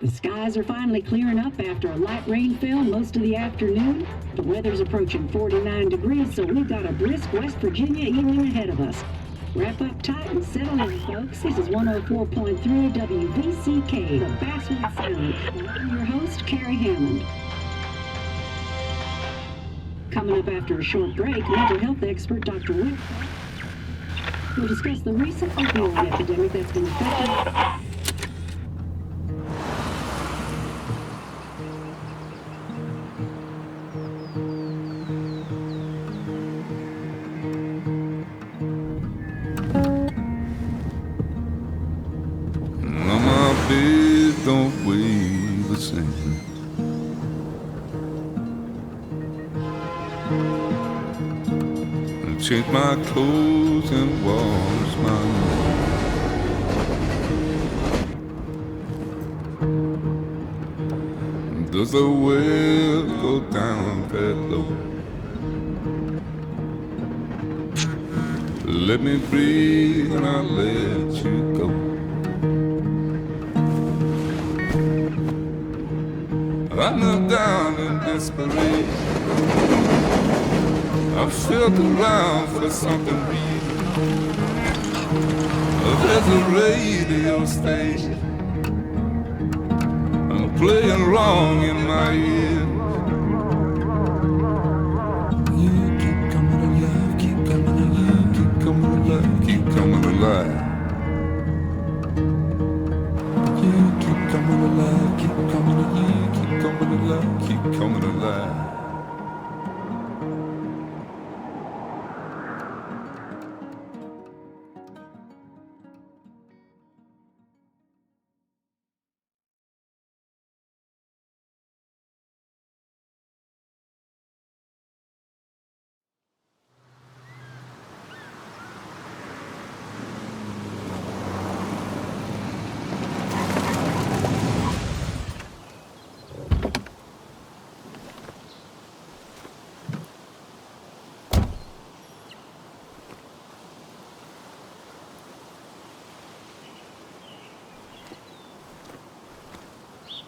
The skies are finally clearing up after a light rainfall most of the afternoon. The weather's approaching 49 degrees, so we've got a brisk West Virginia evening ahead of us. Wrap up tight and settle in, folks. This is 104.3 WVCK, the Basswood Sound. And I'm your host, Carrie Hammond. Coming up after a short break, mental health expert Dr. Wick will discuss the recent opioid epidemic that's been affecting don't weigh the same. And change my clothes and wash my hands. Does the well go down that low? Let me breathe and I'll let you go. I knelt down in desperation. I felt around for something real. There's a radio station playing wrong in my ear. You keep coming alive, keep coming alive, keep coming alive, keep coming alive. You keep coming alive, keep coming alive, keep coming alive, keep coming alive.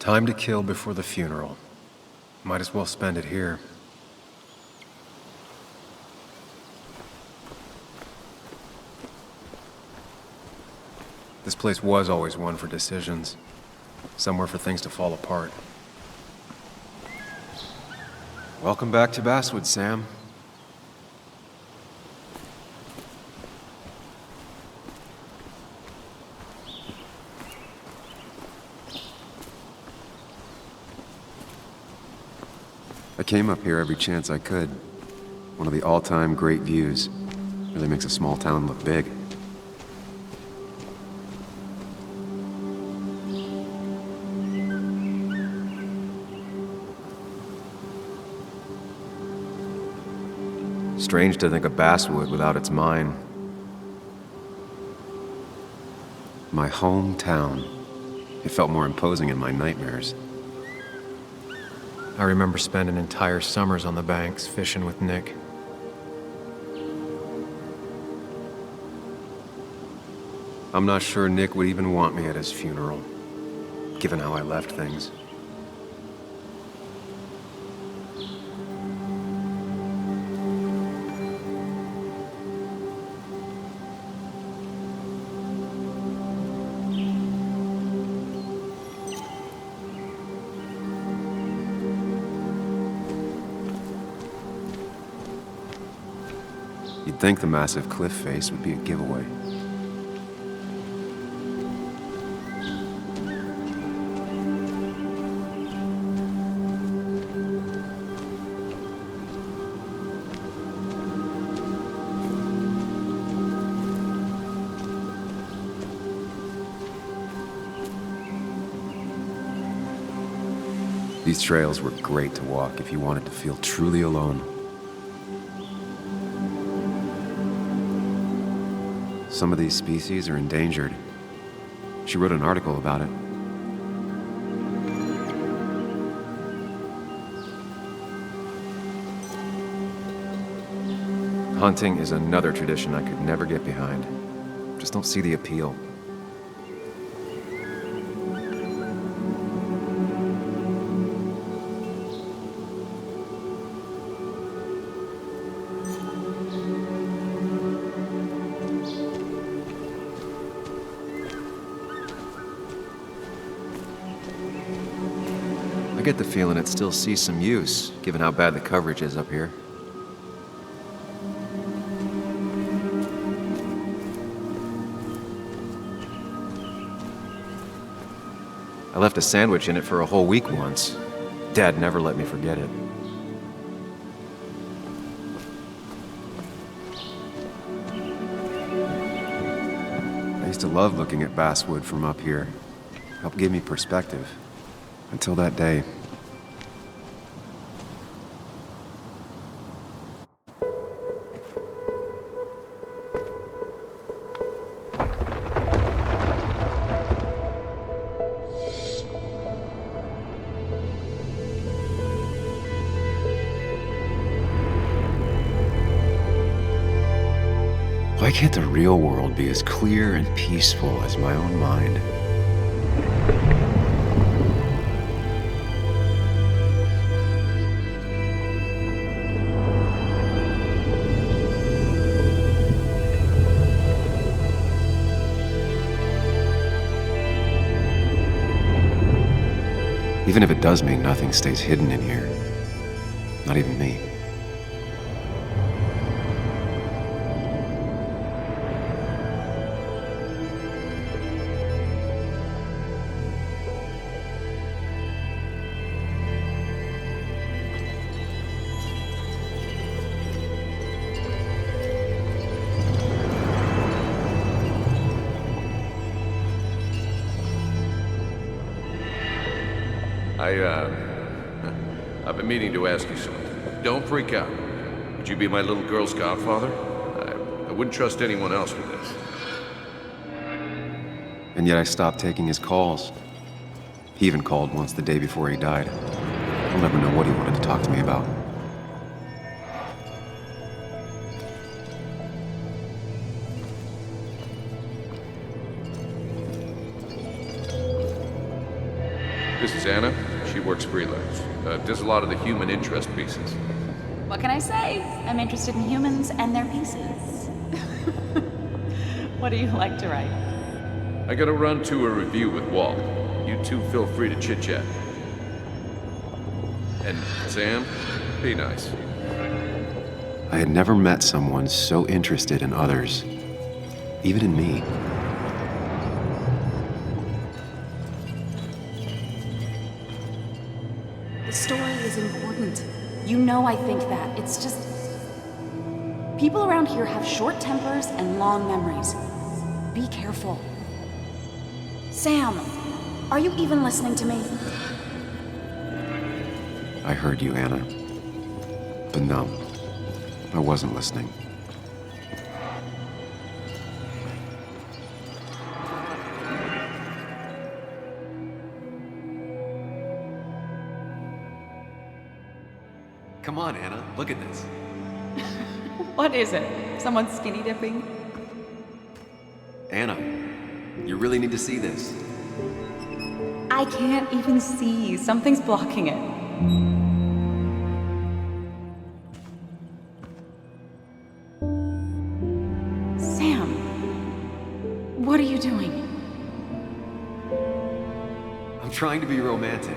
Time to kill before the funeral. Might as well spend it here. This place was always one for decisions. Somewhere for things to fall apart. Welcome back to Basswood, Sam. I came up here every chance I could. One of the all-time great views. Really makes a small town look big. Strange to think of Basswood without its mine. My hometown. It felt more imposing in my nightmares. I remember spending entire summers on the banks fishing with Nick. I'm not sure Nick would even want me at his funeral, given how I left things. You'd think the massive cliff face would be a giveaway. These trails were great to walk if you wanted to feel truly alone. Some of these species are endangered. She wrote an article about it. Hunting is another tradition I could never get behind. Just don't see the appeal. I get the feeling it still sees some use, given how bad the coverage is up here. I left a sandwich in it for a whole week once. Dad never let me forget it. I used to love looking at basswood from up here. Helped give me perspective. Until that day. Why can't the real world be as clear and peaceful as my own mind? Even if it does mean nothing stays hidden in here. Not even me. I've been meaning to ask you something. Don't freak out. Would you be my little girl's godfather? I wouldn't trust anyone else with this. And yet I stopped taking his calls. He even called once the day before he died. I'll never know what he wanted to talk to me about. This is Anna. She works freelance. Does a lot of the human interest pieces. What can I say? I'm interested in humans and their pieces. What do you like to write? I gotta run to a review with Walt. You two feel free to chit-chat. And Sam, be nice. I had never met someone so interested in others, even in me. The story is important. You know I think that. It's just... people around here have short tempers and long memories. Be careful. Sam, are you even listening to me? I heard you, Anna. But no, I wasn't listening. Come on, Anna, look at this. What is it? Someone skinny dipping? Anna, you really need to see this. I can't even see. Something's blocking it. Sam, what are you doing? I'm trying to be romantic.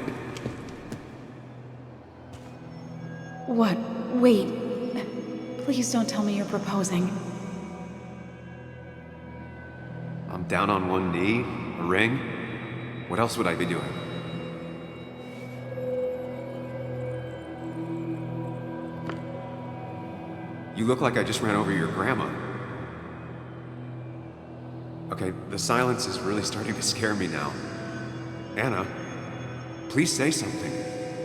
What? Wait. Please don't tell me you're proposing. I'm down on one knee, a ring. What else would I be doing? You look like I just ran over your grandma. Okay, the silence is really starting to scare me now. Anna, please say something.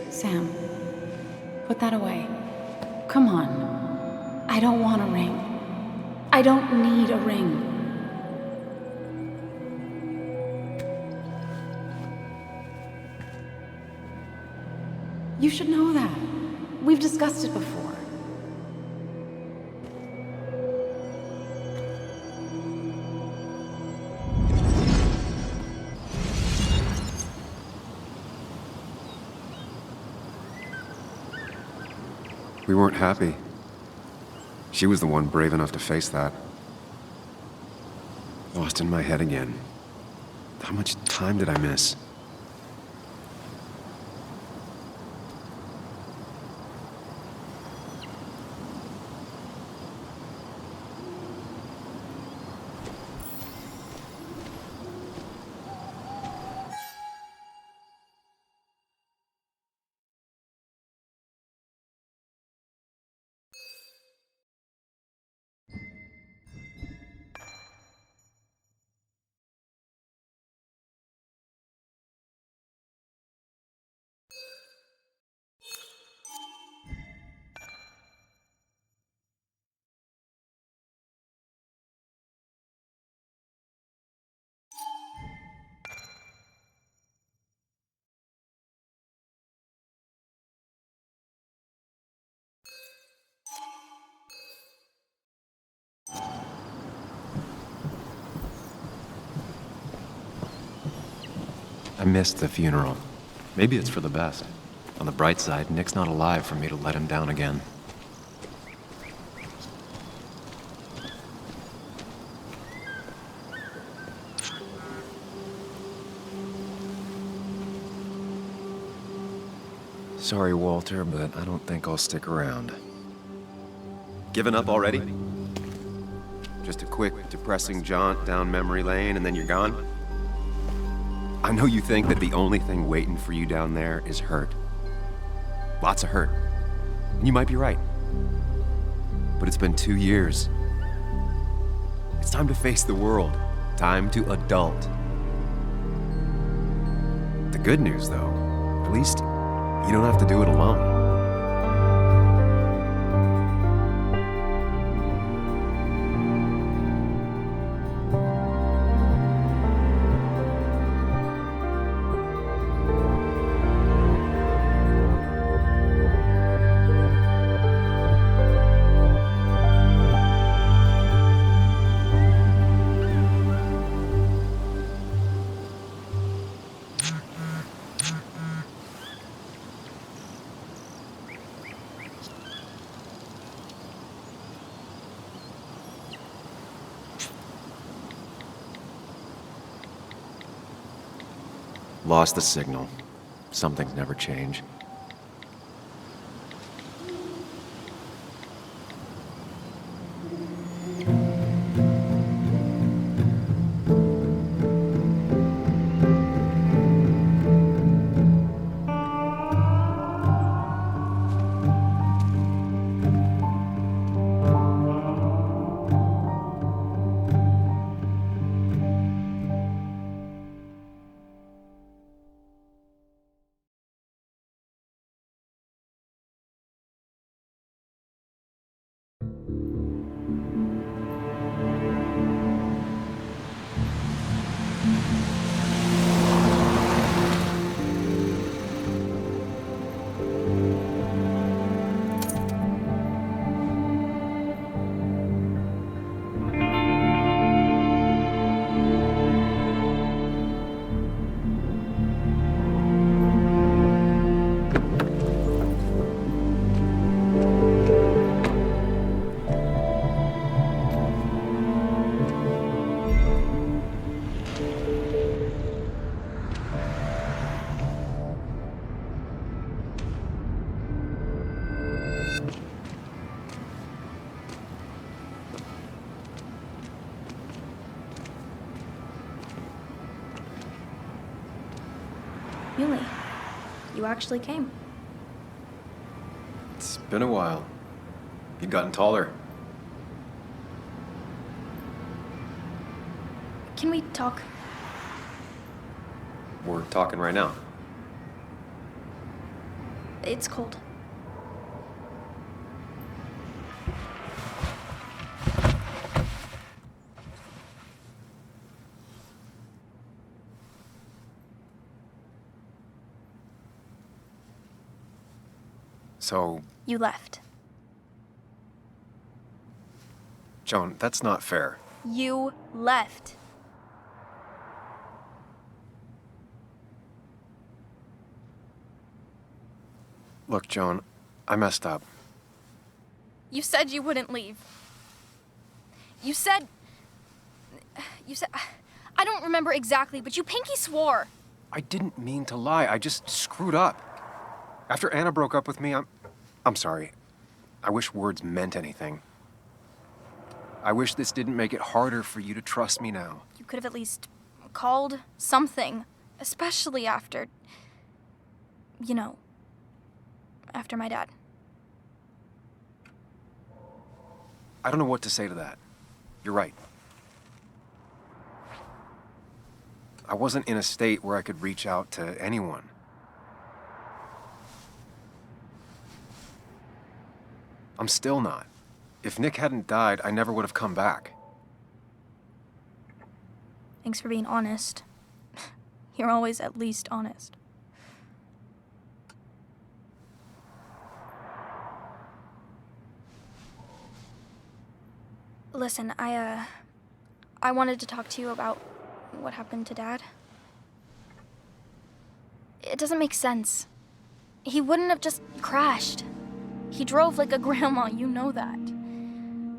Sam, put that away. Come on. I don't want a ring. I don't need a ring. You should know that. We've discussed it before. we weren't happy. She was the one brave enough to face that. Lost in my head again. How much time did I miss? I missed the funeral. Maybe it's for the best. On the bright side, Nick's not alive for me to let him down again. Sorry, Walter, but I don't think I'll stick around. Given up already? Just a quick, depressing jaunt down memory lane and then you're gone? I know you think that the only thing waiting for you down there is hurt. Lots of hurt. And you might be right. But it's been 2 years. It's time to face the world. Time to adult. The good news, though, at least you don't have to do it alone. Lost the signal. Some things never change. Yuli, you actually came. It's been a while. You've gotten taller. Can we talk? We're talking right now. It's cold. So, You left. Joan, that's not fair. You left. Look, Joan, I messed up. You said you wouldn't leave. You said... I don't remember exactly, but you pinky swore. I didn't mean to lie. I just screwed up. After Anna broke up with me, I'm sorry. I wish words meant anything. I wish this didn't make it harder for you to trust me now. You could have at least called something, especially after... you know, after my dad. I don't know what to say to that. You're right. I wasn't in a state where I could reach out to anyone. I'm still not. If Nick hadn't died, I never would have come back. Thanks for being honest. You're always at least honest. Listen, I wanted to talk to you about what happened to Dad. It doesn't make sense. He wouldn't have just crashed. He drove like a grandma, you know that.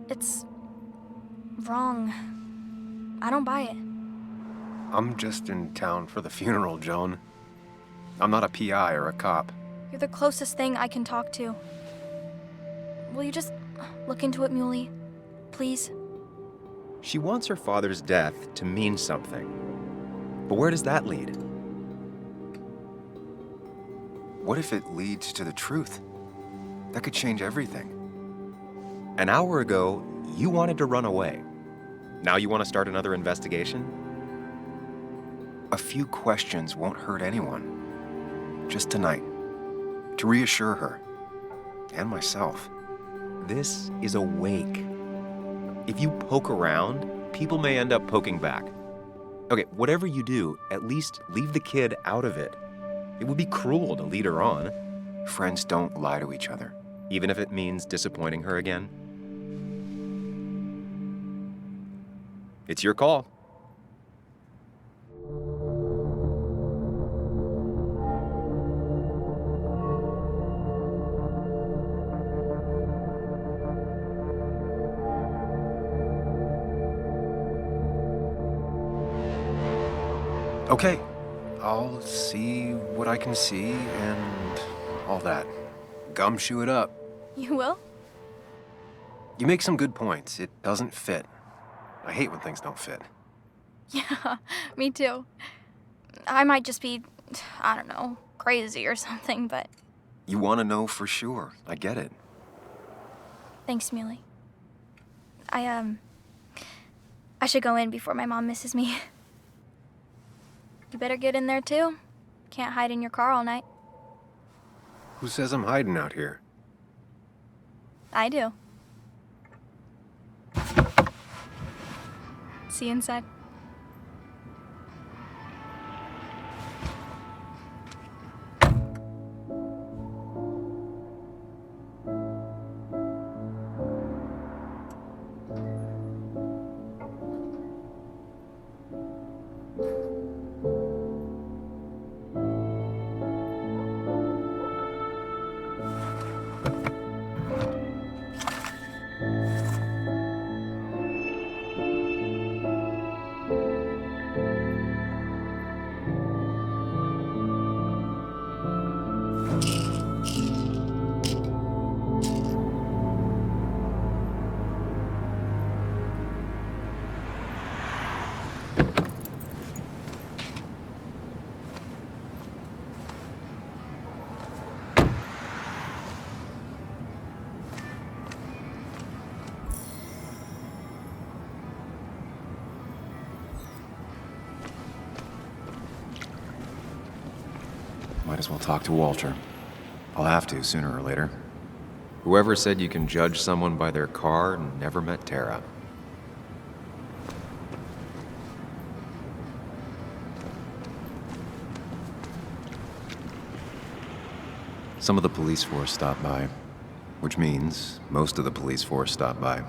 It's wrong. I don't buy it. I'm just in town for the funeral, Joan. I'm not a PI or a cop. You're the closest thing I can talk to. Will you just look into it, Muley? Please? She wants her father's death to mean something. But where does that lead? What if it leads to the truth? That could change everything. An hour ago, you wanted to run away. Now you want to start another investigation? A few questions won't hurt anyone. Just tonight. To reassure her. And myself. This is a wake. If you poke around, people may end up poking back. Okay, whatever you do, at least leave the kid out of it. It would be cruel to lead her on. Friends don't lie to each other. Even if it means disappointing her again. It's your call. Okay, I'll see what I can see and all that. Gumshoe it up. You will? You make some good points. It doesn't fit. I hate when things don't fit. Yeah, me too. I might just be, I don't know, crazy or something, but... You want to know for sure. I get it. Thanks, Muley. I should go in before my mom misses me. You better get in there, too. Can't hide in your car all night. Who says I'm hiding out here? I do. See you inside. Might as well talk to Walter. I'll have to, sooner or later. Whoever said you can judge someone by their car never met Tara. Some of the police force stopped by, which means most of the police force stopped by.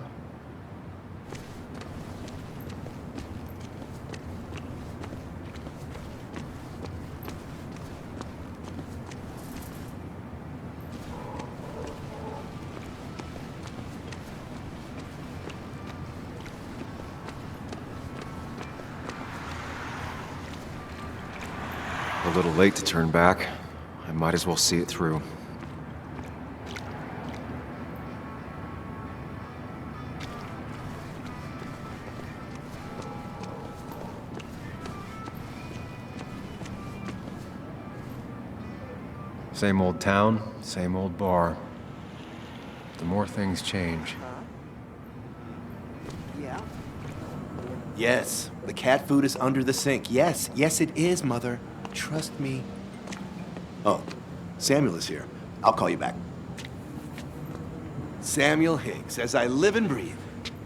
a little late to turn back. I might as well see it through. Same old town, same old bar. The more things change. Yeah? Yes, the cat food is under the sink. Yes, yes it is, Mother. Trust me. Oh, Samuel is here. I'll call you back. Samuel Higgs, as I live and breathe.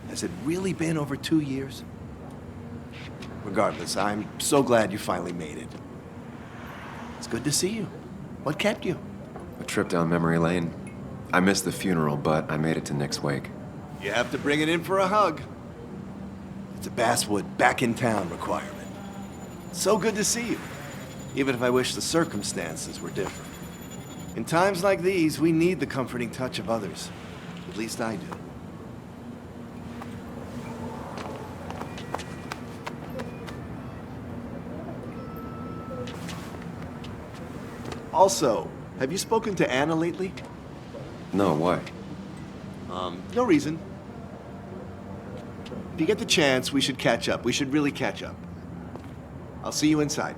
Has it really been over 2 years? Regardless, I'm so glad you finally made it. It's good to see you. What kept you? A trip down memory lane. I missed the funeral, but I made it to Nick's wake. You have to bring it in for a hug. It's a Basswood back in town requirement. So good to see you, even if I wish the circumstances were different. In times like these, we need the comforting touch of others. At least I do. Also, have you spoken to Anna lately? No, why? No reason. If you get the chance, we should catch up. We should really catch up. I'll see you inside.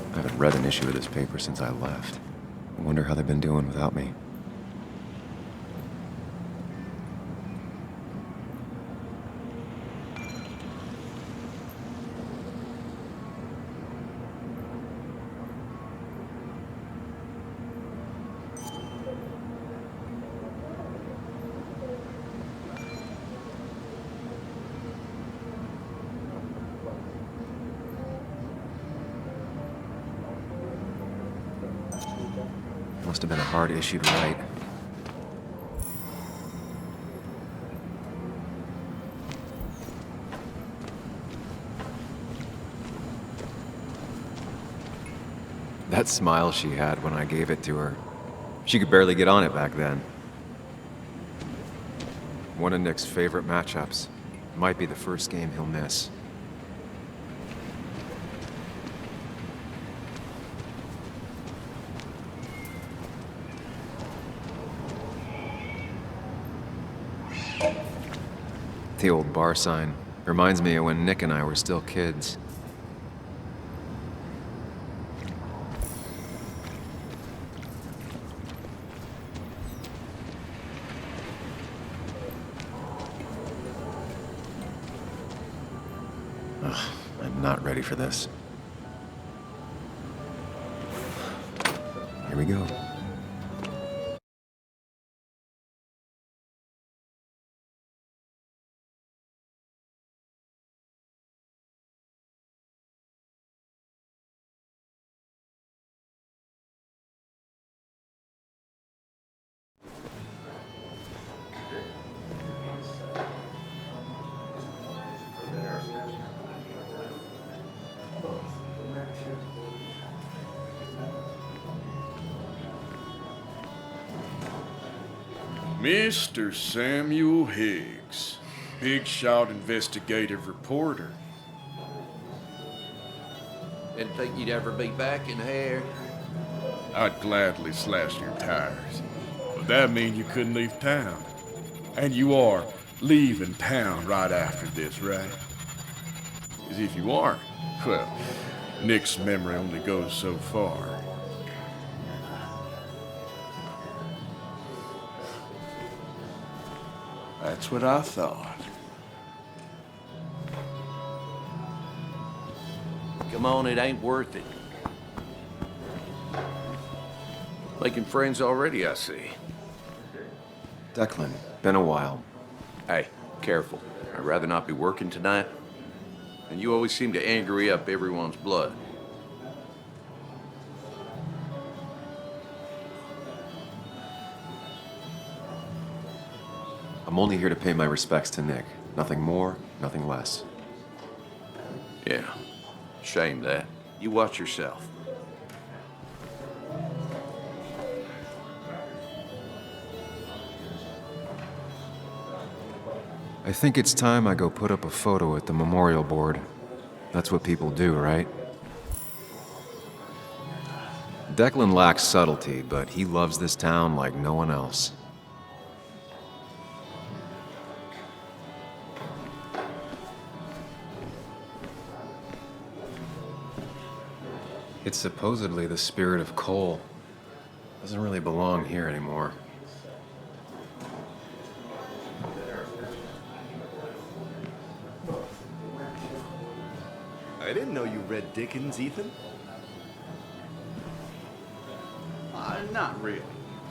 I haven't read an issue of this paper since I left. I wonder how they've been doing without me. Must have been a hard issue to write. That smile she had when I gave it to her. She could barely get on it back then. One of Nick's favorite matchups. Might be the first game he'll miss. The old bar sign reminds me of when Nick and I were still kids. Ugh, I'm not ready for this. Here we go. Mr. Samuel Higgs, big shot investigative reporter. Didn't think you'd ever be back in here. I'd gladly slash your tires, but that mean you couldn't leave town. And you are leaving town right after this, right? Because if you aren't, well, Nick's memory only goes so far. That's what I thought. Come on, it ain't worth it. Making friends already, I see. Declan, been a while. Hey, careful. I'd rather not be working tonight. And you always seem to angry up everyone's blood. I'm only here to pay my respects to Nick. Nothing more, nothing less. Yeah, shame that. You watch yourself. I think it's time I go put up a photo at the memorial board. That's what people do, right? Declan lacks subtlety, but he loves this town like no one else. It's supposedly the spirit of coal. Doesn't really belong here anymore. I didn't know you read Dickens, Ethan. Not really.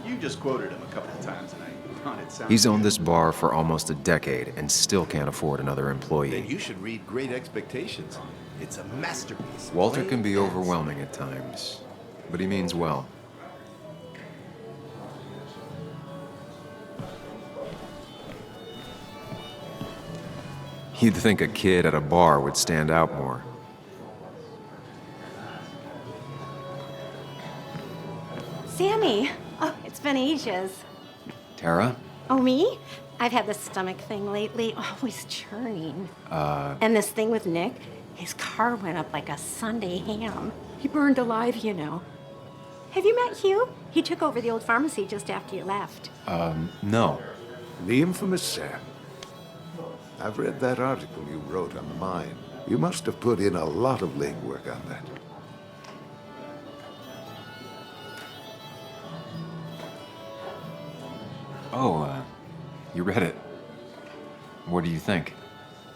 You just quoted him a couple of times, and I thought it sounded He's owned good. this bar for almost a decade and still can't afford another Then employee. you should read Great Expectations. It's a masterpiece. Walter Plain can be as- overwhelming at times, but he means well. You'd think a kid at a bar would stand out more. Sammy! Oh, it's been ages. Tara? Oh, me? I've had this stomach thing lately, always churning. And this thing with Nick, his car went up like a Sunday ham. He burned alive, you know. Have you met Hugh? He took over the old pharmacy just after you left. No. The infamous Sam. I've read that article you wrote on the mine. You must have put in a lot of legwork on that. Oh, you read it. What do you think?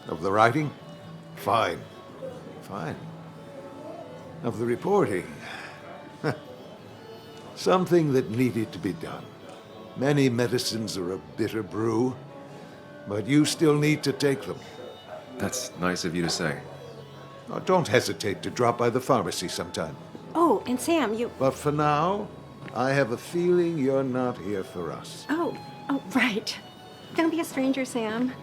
Of the writing? Fine. Fine. Of the reporting? Something that needed to be done. Many medicines are a bitter brew, but you still need to take them. That's nice of you to say. Oh, don't hesitate to drop by the pharmacy sometime. Oh, and Sam, you... But for now, I have a feeling you're not here for us. Oh, right. Don't be a stranger, Sam.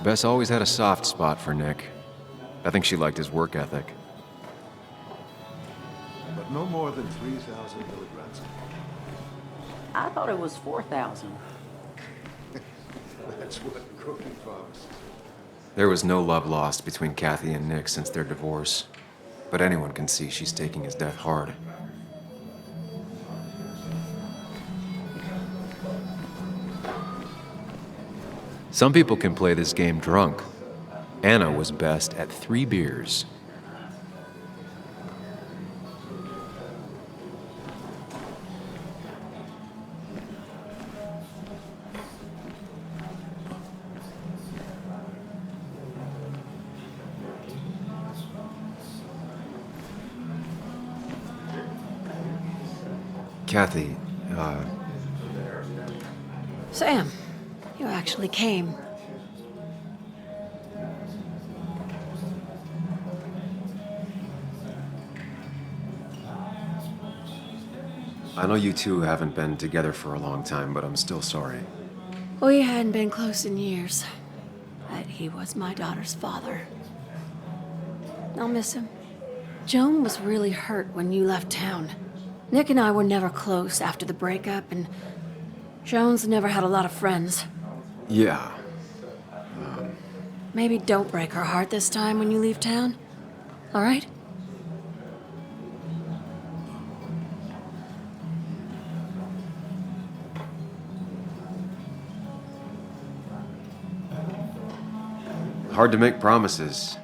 Bess always had a soft spot for Nick. I think she liked his work ethic. But no more than 3,000 milligrams. I thought it was 4,000. That's what cookie pharmacists. There was no love lost between Kathy and Nick since their divorce, but anyone can see she's taking his death hard. Some people can play this game drunk. Anna was best at 3 beers. Kathy, Sam, you actually came. I know you two haven't been together for a long time, but I'm still sorry. We hadn't been close in years, but he was my daughter's father. I'll miss him. Joan was really hurt when you left town. Nick and I were never close after the breakup, and Joan's never had a lot of friends. Yeah. Maybe don't break her heart this time when you leave town. All right? Hard to make promises.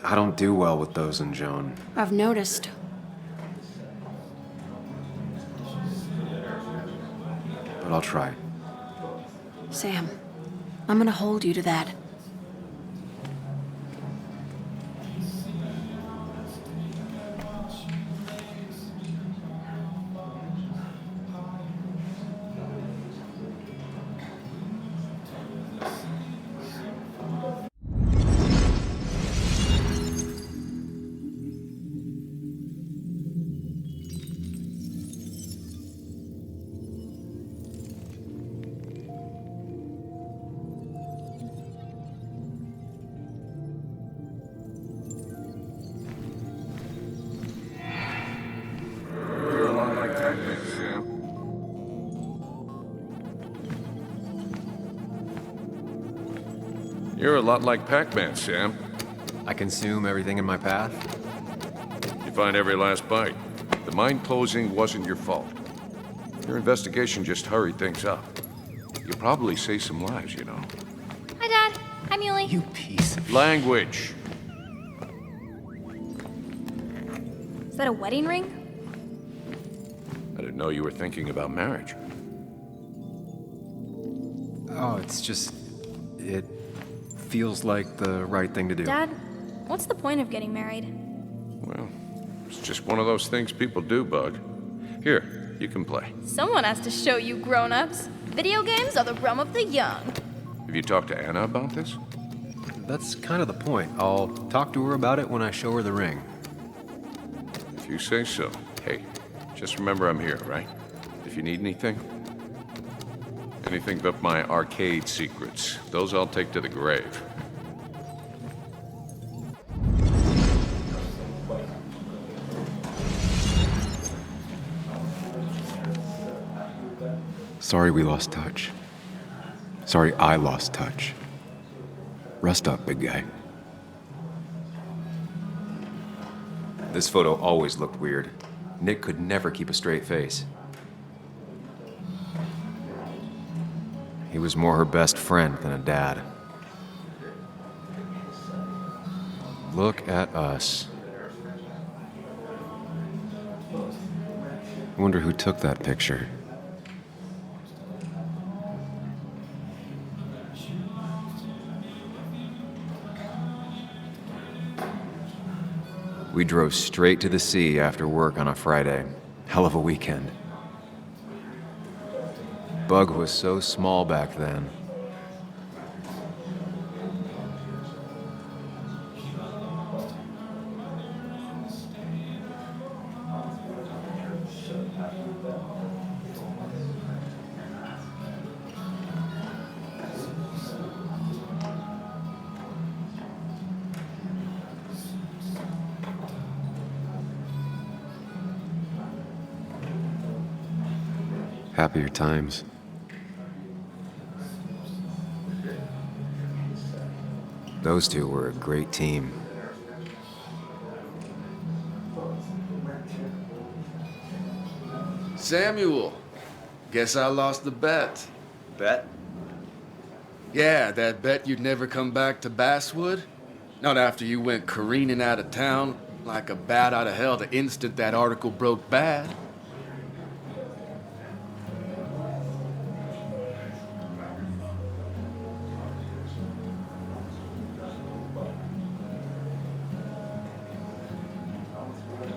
I don't do well with those in Joan. I've noticed. But I'll try. Sam, I'm gonna hold you to that. You're a lot like Pac-Man, Sam. I consume everything in my path? You find every last bite. The mine closing wasn't your fault. Your investigation just hurried things up. You'll probably save some lives, you know. Hi, Dad. Hi, Muley. You piece of... Language. Is that a wedding ring? I didn't know you were thinking about marriage. Oh, it's just... It feels like the right thing to do. Dad, what's the point of getting married? Well, it's just one of those things people do, Bug. Here, you can play. Someone has to show you grown-ups. Video games are the realm of the young. Have you talked to Anna about this? That's kind of the point. I'll talk to her about it when I show her the ring. If you say so. Hey, just remember I'm here, right? If you need anything. Anything but my arcade secrets. Those I'll take to the grave. Sorry we lost touch. Sorry I lost touch. Rest up, big guy. This photo always looked weird. Nick could never keep a straight face. He was more her best friend than a dad. Look at us. I wonder who took that picture. We drove straight to the sea after work on a Friday. Hell of a weekend. Bug was so small back then. Happier times. Those two were a great team. Samuel, guess I lost the bet. Bet? Yeah, that bet you'd never come back to Basswood. Not after you went careening out of town like a bat out of hell the instant that article broke bad.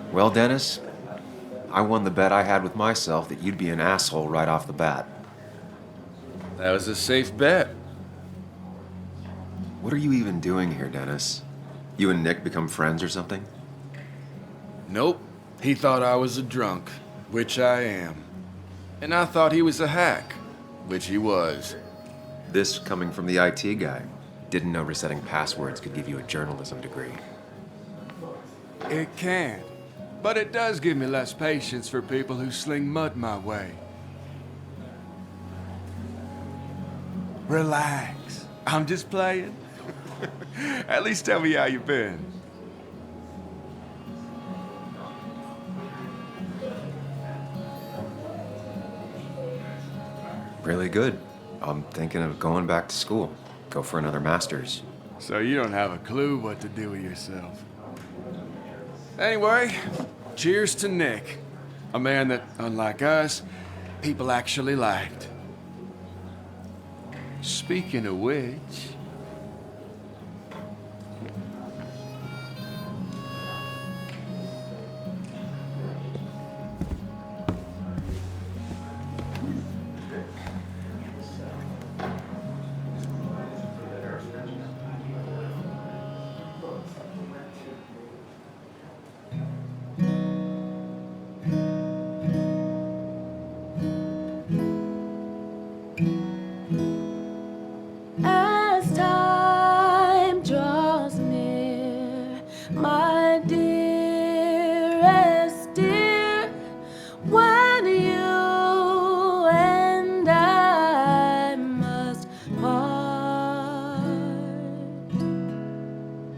Well, Dennis, I won the bet I had with myself that you'd be an asshole right off the bat. That was a safe bet. What are you even doing here, Dennis? You and Nick become friends or something? Nope. He thought I was a drunk, which I am. And I thought he was a hack, which he was. This coming from the IT guy. Didn't know resetting passwords could give you a journalism degree. It can. But it does give me less patience for people who sling mud my way. Relax. I'm just playing. At least tell me how you been. Really good. I'm thinking of going back to school. Go for another master's. So you don't have a clue what to do with yourself. Anyway, cheers to Nick. A man that, unlike us, people actually liked. Speaking of which... As time draws near, my dearest dear, when you and I must part,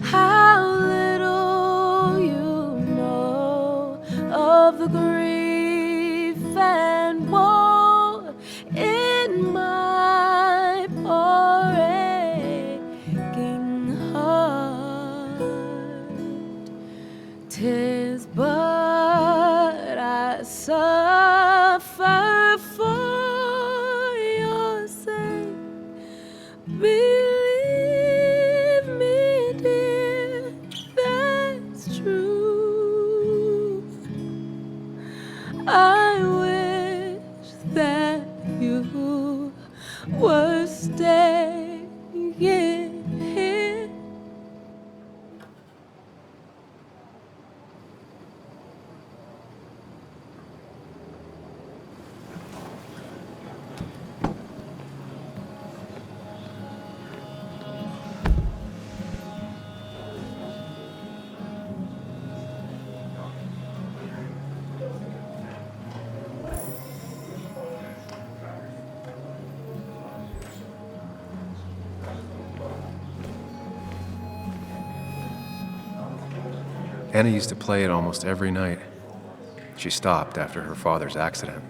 how little you know of the grief and woe in my poor aching heart. 'Tis but I suffer for your sake. Believe me, dear, that's true. I wish that you were staying here. Anna used to play it almost every night. She stopped after her father's accident.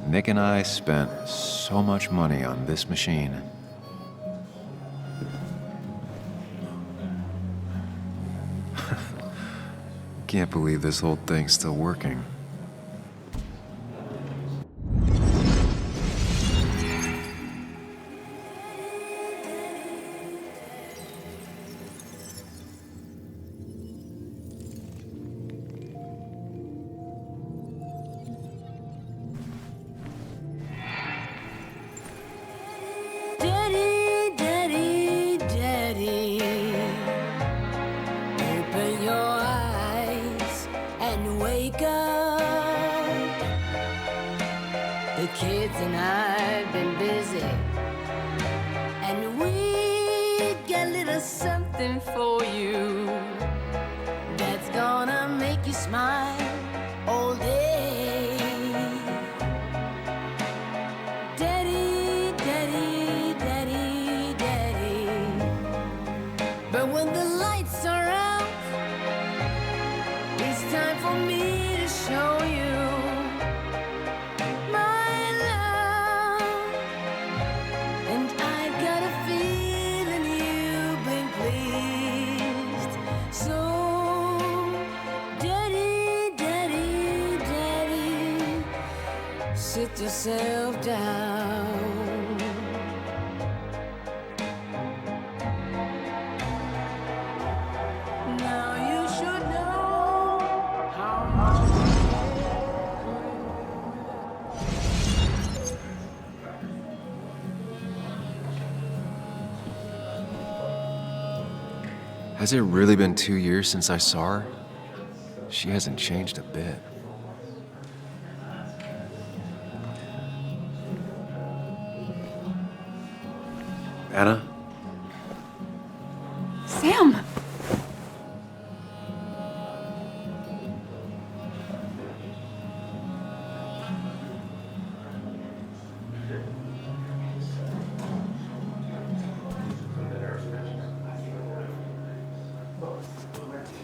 Nick and I spent so much money on this machine. Can't believe this whole thing's still working. Daddy, daddy, daddy, open your eyes and wake up. The kids and I've been busy, and we got a little something for you that's gonna make you smile all day. Daddy, daddy, daddy, daddy. But when the lights are out, it's time for me to show you my love. And I've got a feeling you've been pleased. So, daddy, daddy, daddy, sit yourself down. Now you should know how much Has it really been 2 years since I saw her? She hasn't changed a bit. Anna? Sam!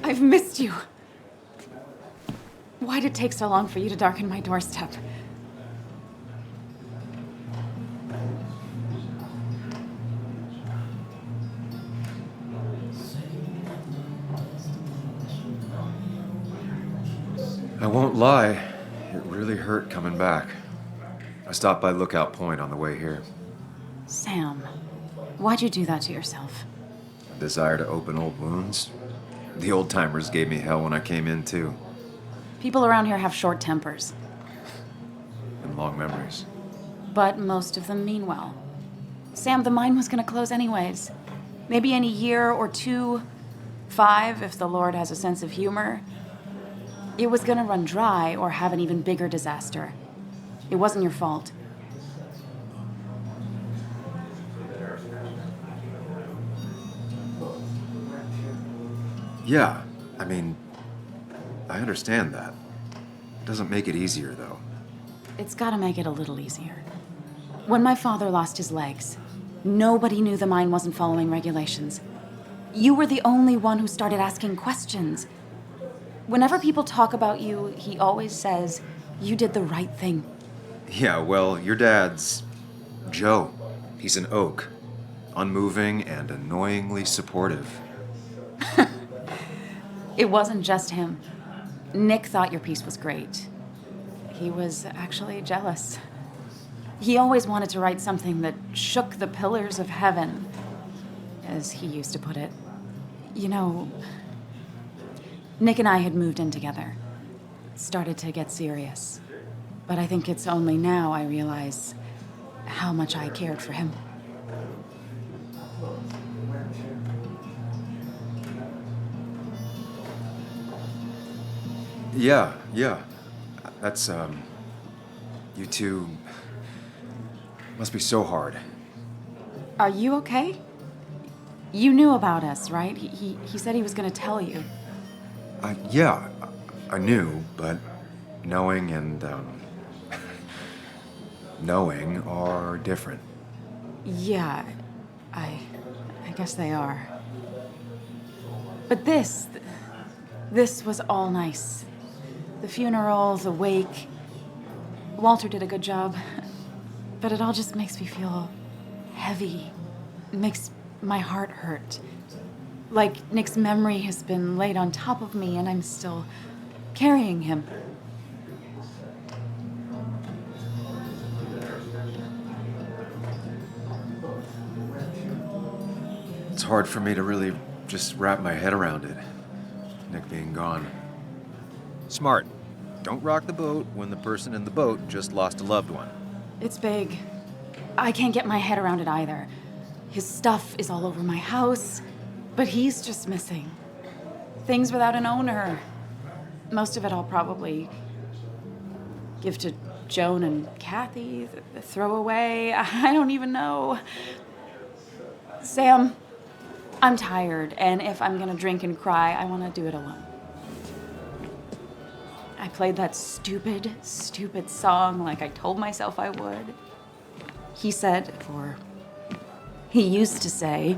I've missed you. Why'd it take so long for you to darken my doorstep? I won't lie, it really hurt coming back. I stopped by Lookout Point on the way here. Sam, why'd you do that to yourself? A desire to open old wounds. The old-timers gave me hell when I came in, too. People around here have short tempers, And long memories. but most of them mean well. Sam, the mine was gonna close anyways. Maybe in a year or 2, 5, if the Lord has a sense of humor. It was gonna run dry or have an even bigger disaster. It wasn't your fault. Yeah, I mean, I understand that. Doesn't make it easier, though. It's gotta make it a little easier. When my father lost his legs, nobody knew the mine wasn't following regulations. You were the only one who started asking questions. Whenever people talk about you, he always says, you did the right thing. Yeah, well, your dad's Joe. He's an oak. Unmoving and annoyingly supportive. It wasn't just him. Nick thought your piece was great. He was actually jealous. He always wanted to write something that shook the pillars of heaven, as he used to put it. You know, Nick and I had moved in together. Started to get serious. But I think it's only now I realize how much I cared for him. Yeah. That's, you two must be so hard. Are you okay? You knew about us, right? He said he was gonna tell you. Yeah, I knew, but knowing and, knowing are different. Yeah, I guess they are. But this was all nice. The funeral, the wake. Walter did a good job. But it all just makes me feel heavy. It makes my heart hurt. Like Nick's memory has been laid on top of me and I'm still carrying him. It's hard for me to really just wrap my head around it. Nick being gone. Smart. Don't rock the boat when the person in the boat just lost a loved one. It's big. I can't get my head around it either. His stuff is all over my house, but he's just missing. Things without an owner. Most of it I'll probably give to Joan and Kathy, the throwaway. I don't even know. Sam, I'm tired, and if I'm gonna drink and cry, I wanna do it alone. I played that stupid song like I told myself I would. He said, or he used to say,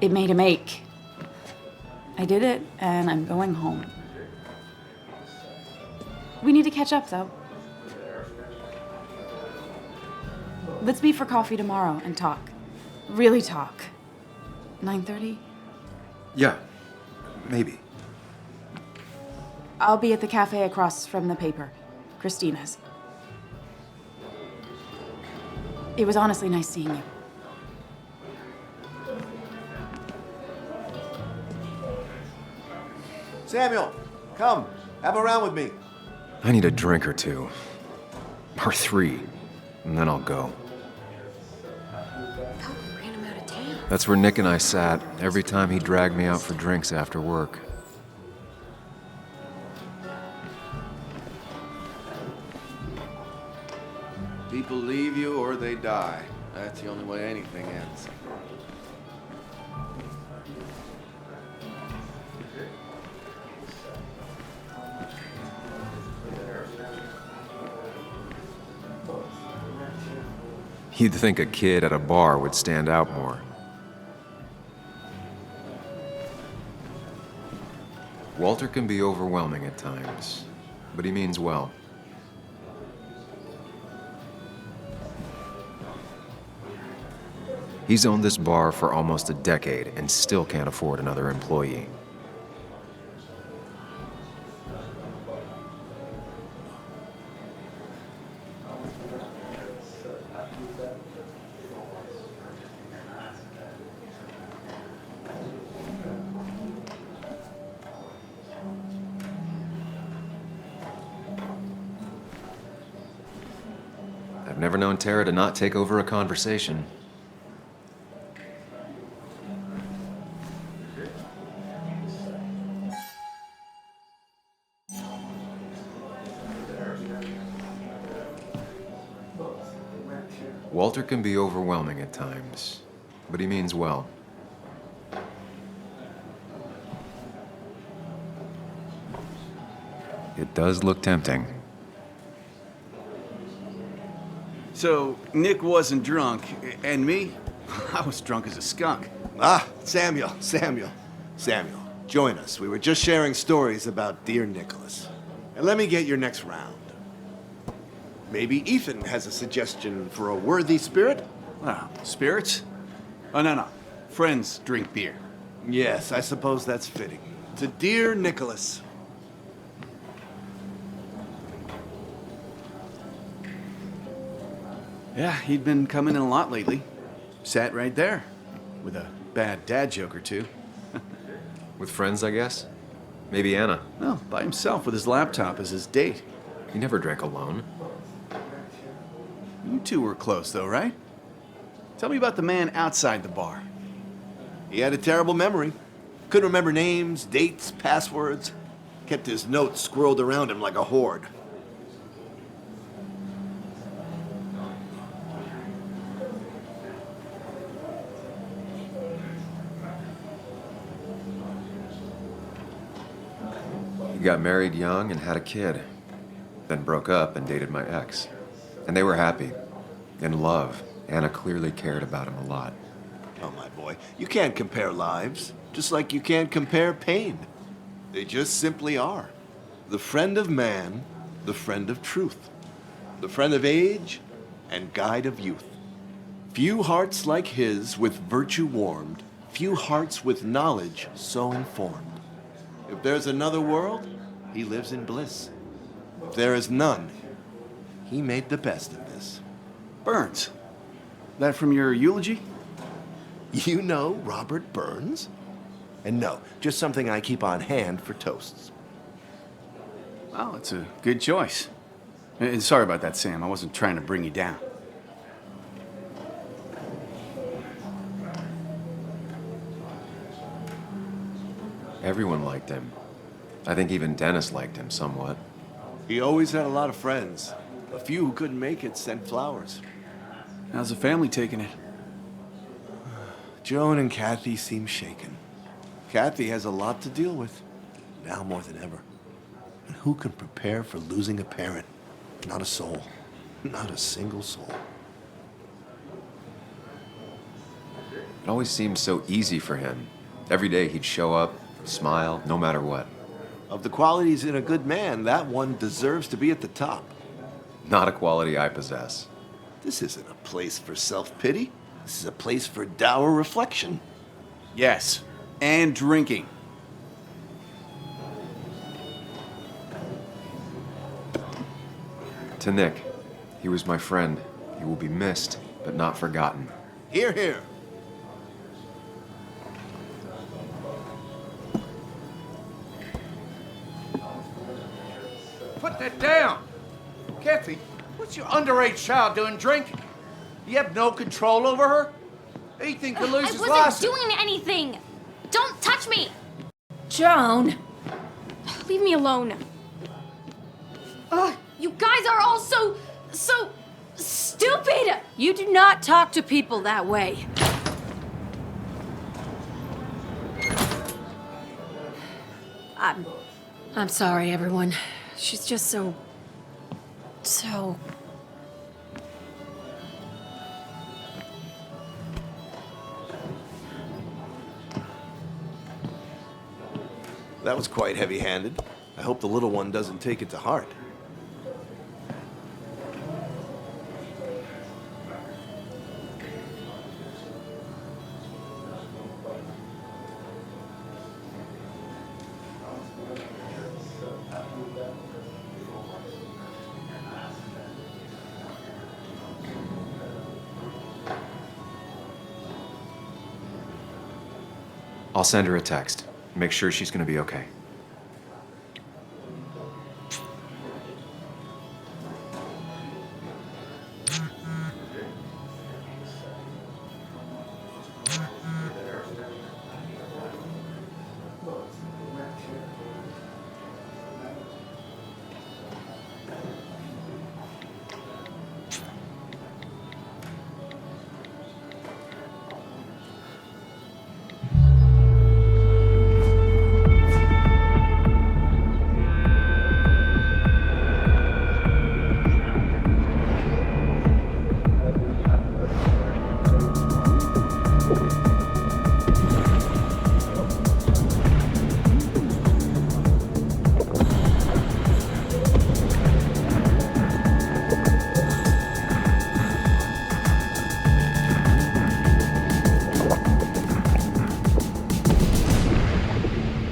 it made him ache. I did it, and I'm going home. We need to catch up, though. Let's meet for coffee tomorrow and talk. Really talk. 9:30? Yeah, maybe. I'll be at the cafe across from the paper. Christina's. It was honestly nice seeing you. Samuel, come. Have a round with me. I need a drink or two. Or 3, and then I'll go. Ran him out of town. That's where Nick and I sat every time he dragged me out for drinks after work. People leave you or they die. That's the only way anything ends. You'd think a kid at a bar would stand out more. Walter can be overwhelming at times, but he means well. He's owned this bar for almost a decade and still can't afford another employee. I've never known Tara to not take over a conversation. Walter can be overwhelming at times, but he means well. It does look tempting. So, Nick wasn't drunk, and me? I was drunk as a skunk. Ah, Samuel, join us. We were just sharing stories about dear Nicholas. And let me get your next round. Maybe Ethan has a suggestion for a worthy spirit? Ah, spirits? Oh, no. Friends drink beer. Yes, I suppose that's fitting. To dear Nicholas. Yeah, he'd been coming in a lot lately. Sat right there, with a bad dad joke or two. With friends, I guess? Maybe Anna. No, by himself with his laptop as his date. He never drank alone. You two were close, though, right? Tell me about the man outside the bar. He had a terrible memory. Couldn't remember names, dates, passwords. Kept his notes squirreled around him like a hoard. He got married young and had a kid. Then broke up and dated my ex. And they were happy. In love. Anna clearly cared about him a lot. Oh, my boy, you can't compare lives, just like you can't compare pain. They just simply are. The friend of man, the friend of truth. The friend of age, and guide of youth. Few hearts like his with virtue warmed, few hearts with knowledge so informed. If there's another world, he lives in bliss. If there is none, he made the best of this. Burns. That from your eulogy? You know Robert Burns? And no, just something I keep on hand for toasts. Well, it's a good choice. And sorry about that, Sam. I wasn't trying to bring you down. Everyone liked him. I think even Dennis liked him somewhat. He always had a lot of friends. A few who couldn't make it sent flowers. How's the family taking it? Joan and Kathy seem shaken. Kathy has a lot to deal with, now more than ever. And who can prepare for losing a parent? Not a soul. Not a single soul. It always seemed so easy for him. Every day he'd show up, smile, no matter what. Of the qualities in a good man, that one deserves to be at the top. Not a quality I possess. This isn't a place for self-pity. This is a place for dour reflection. Yes, and drinking. To Nick, he was my friend. He will be missed, but not forgotten. Hear, hear. Put that down! Kathy, what's your underage child doing drinking? You have no control over her? Anything could lose his I license. wasn't doing anything! Don't touch me! Joan! Leave me alone. Ugh, you guys are all so stupid! You do not talk to people that way. I'm sorry, everyone. She's just so... That was quite heavy-handed. I hope the little one doesn't take it to heart. I'll send her a text. Make sure she's gonna be okay.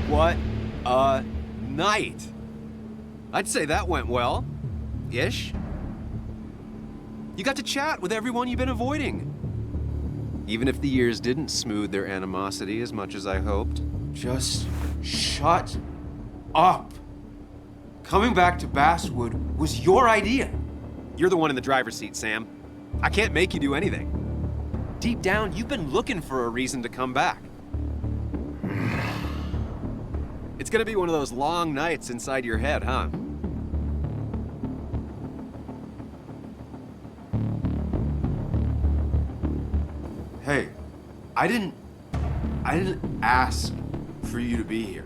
What a night! I'd say that went well. Ish. You got to chat with everyone you've been avoiding. Even if the years didn't smooth their animosity as much as I hoped. Just shut up. Coming back to Basswood was your idea. You're the one in the driver's seat, Sam. I can't make you do anything. Deep down, you've been looking for a reason to come back. It's gonna be one of those long nights inside your head, huh? Hey, I didn't ask for you to be here.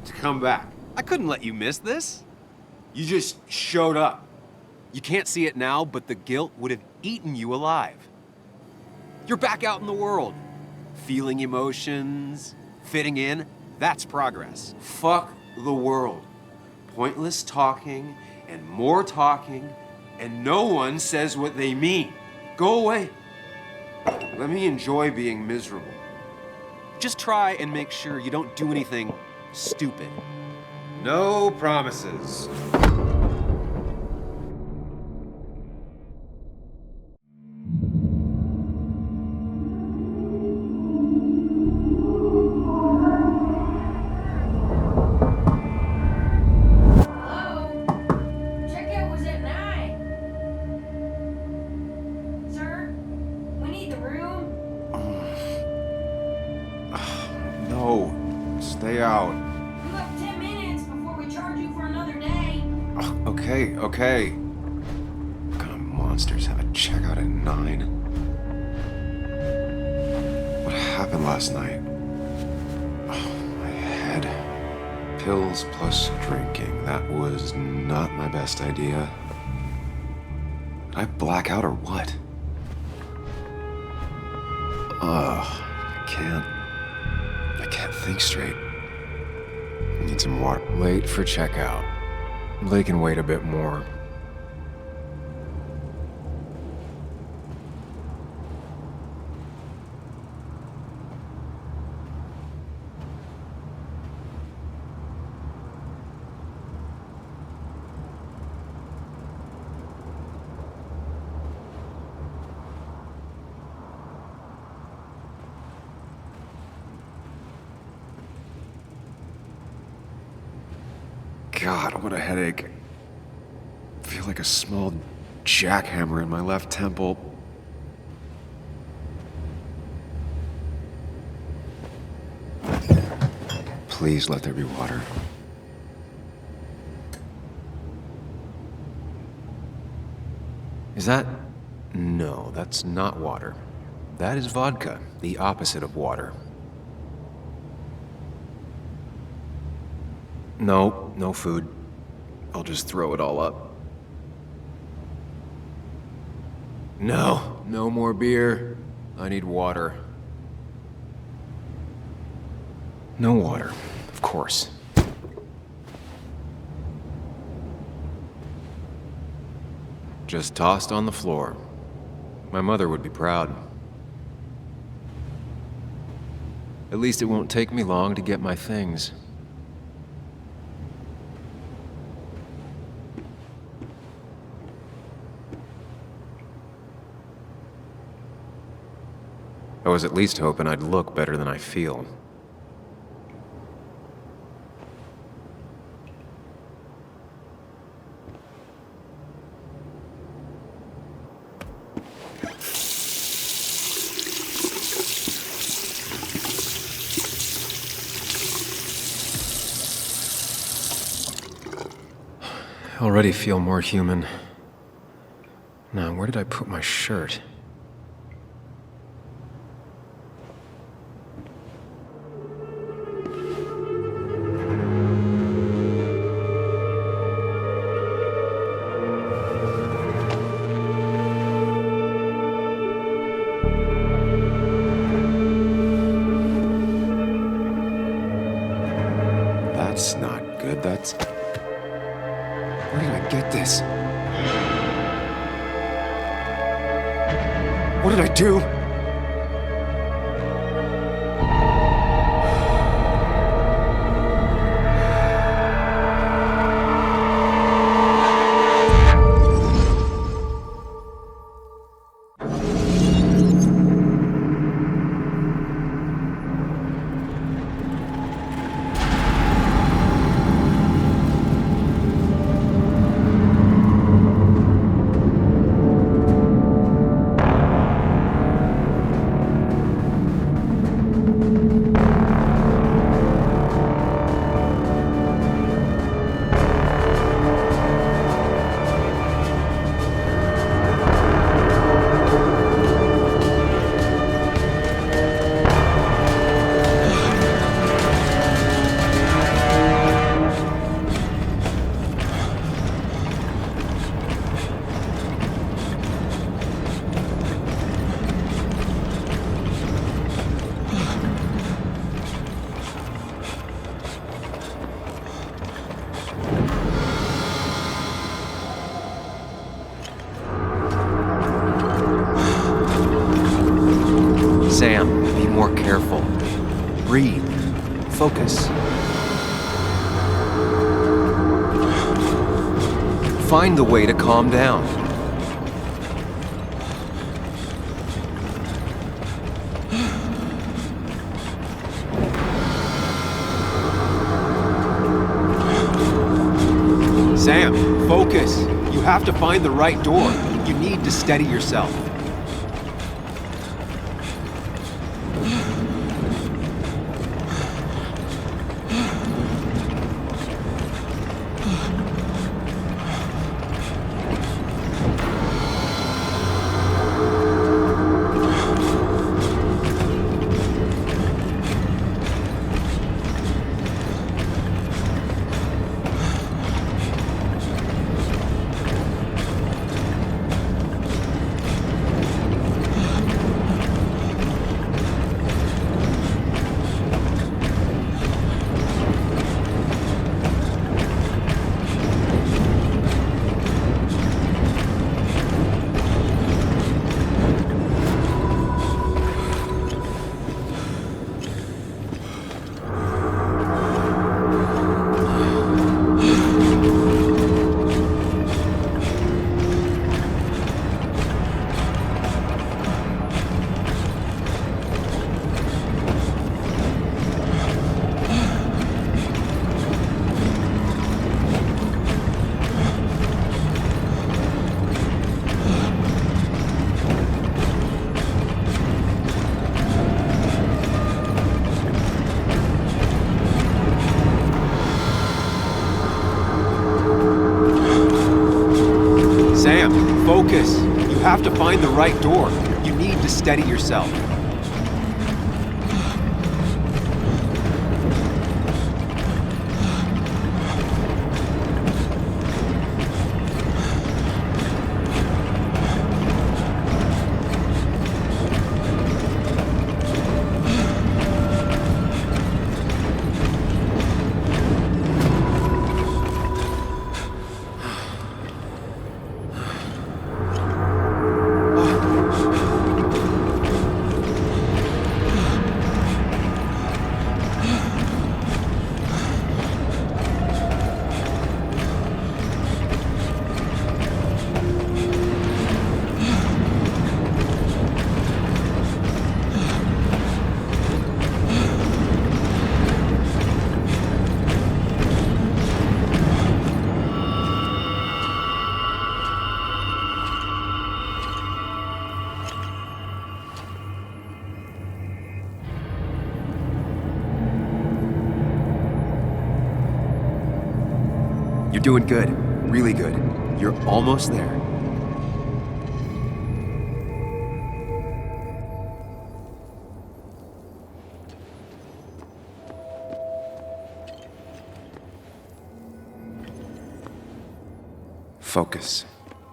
To come back. I couldn't let you miss this. You just showed up. You can't see it now, but the guilt would have eaten you alive. You're back out in the world, feeling emotions, fitting in. That's progress. Fuck the world. Pointless talking and more talking, and no one says what they mean. Go away. Let me enjoy being miserable. Just try and make sure you don't do anything stupid. No promises. Checkout was at 9. Sir, we need the room. No, stay out. You have 10 minutes before we charge you for another day. Okay. Okay. What kind of monsters have a checkout at 9? What happened last night? Oh, my head. Pills plus drinking. That was not my best idea. Did I black out or what? Ugh, I can't think straight. I need some water. Late for checkout. They can wait a bit more. God, what a headache. I feel like a small jackhammer in my left temple. Please let there be water. Is that... No, that's not water. That is vodka, the opposite of water. No food. I'll just throw it all up. No more beer. I need water. No water, of course. Just tossed on the floor. My mother would be proud. At least it won't take me long to get my things. I was at least hoping I'd look better than I feel. I already feel more human. Now, where did I put my shirt? That's not good. That's... Where did I get this? What did I do? Sam, be more careful. Breathe. Focus. Find the way to calm down. Sam, focus. You have to find the right door. You need to steady yourself. Focus. You have to find the right door. You need to steady yourself. You're doing good. Really good. You're almost there. Focus.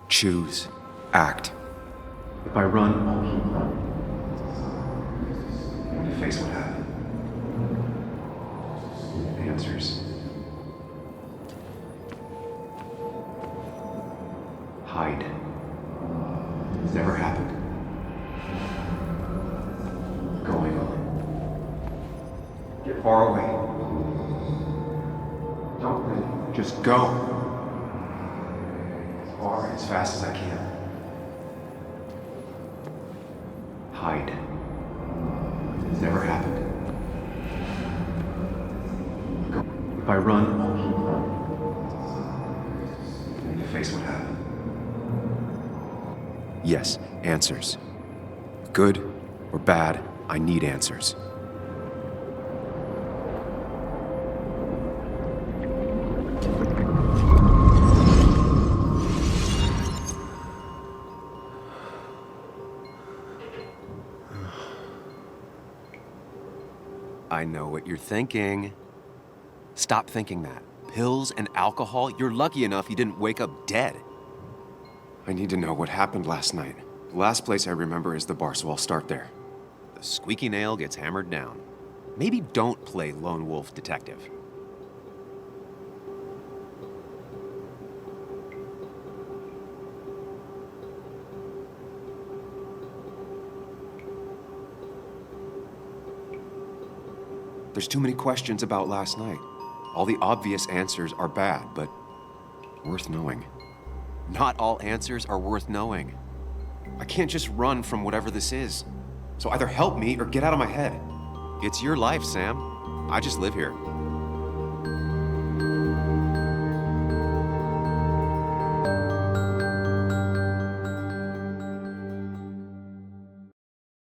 Choose. Act. If I run, I'll keep running. To face what happened. Answers. Hide. It's never happened. Going on. Get far away. Don't think. Just go. As far, as fast as I can. Hide. It's never happened. Go. If I run, I'll keep running. To face what happened. Yes, answers. Good or bad, I need answers. I know what you're thinking. Stop thinking that. Pills and alcohol, you're lucky enough you didn't wake up dead. I need to know what happened last night. The last place I remember is the bar, so I'll start there. The squeaky nail gets hammered down. Maybe don't play lone wolf detective. There's too many questions about last night. All the obvious answers are bad, but worth knowing. Not all answers are worth knowing. I can't just run from whatever this is. So either help me or get out of my head. It's your life, Sam. I just live here.